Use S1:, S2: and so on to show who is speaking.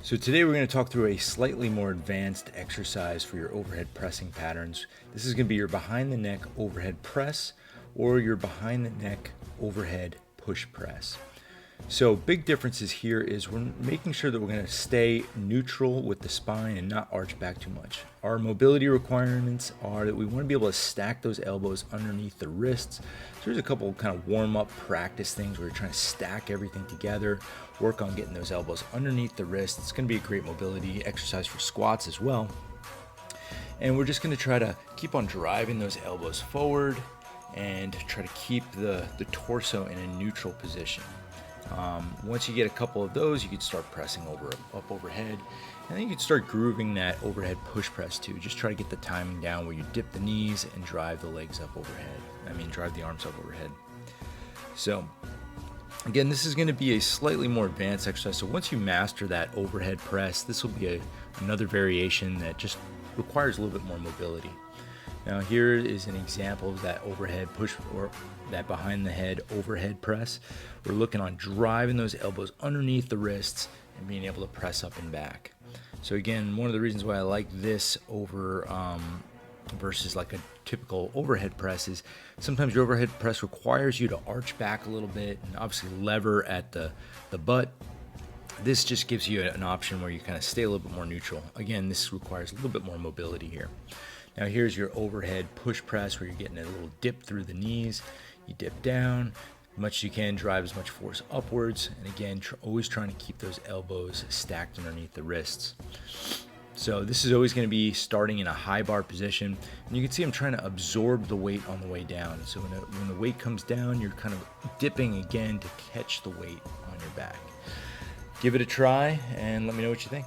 S1: So today we're going to talk through a slightly more advanced exercise for your overhead pressing patterns. This is going to be your behind the neck overhead press or your behind the neck overhead push press. So big differences here is we're making sure that we're going to stay neutral with the spine and not arch back too much. Our mobility requirements are that we want to be able to stack those elbows underneath the wrists. So there's a couple kind of warm-up practice things where you're trying to stack everything together, work on getting those elbows underneath the wrists. It's going to be a great mobility exercise for squats as well. And we're just going to try to keep on driving those elbows forward and try to keep the torso in a neutral position. Once you get a couple of those, you can start pressing up overhead, and then you can start grooving that overhead push press too. Just try to get the timing down where you dip the knees and drive the legs up overhead. Drive the arms up overhead. So again, this is going to be a slightly more advanced exercise. So once you master that overhead press, this will be another variation that just requires a little bit more mobility. Now here is an example of that overhead push or that behind the head overhead press. We're looking on driving those elbows underneath the wrists and being able to press up and back. So again, one of the reasons why I like this over versus like a typical overhead press is sometimes your overhead press requires you to arch back a little bit and obviously lever at the butt. This just gives you an option where you kind of stay a little bit more neutral. Again, this requires a little bit more mobility here. Now here's your overhead push press where you're getting a little dip through the knees. You dip down, as much as you can, drive as much force upwards. And again, always trying to keep those elbows stacked underneath the wrists. So this is always going to be starting in a high bar position. And you can see I'm trying to absorb the weight on the way down. So when the weight comes down, you're kind of dipping again to catch the weight on your back. Give it a try and let me know what you think.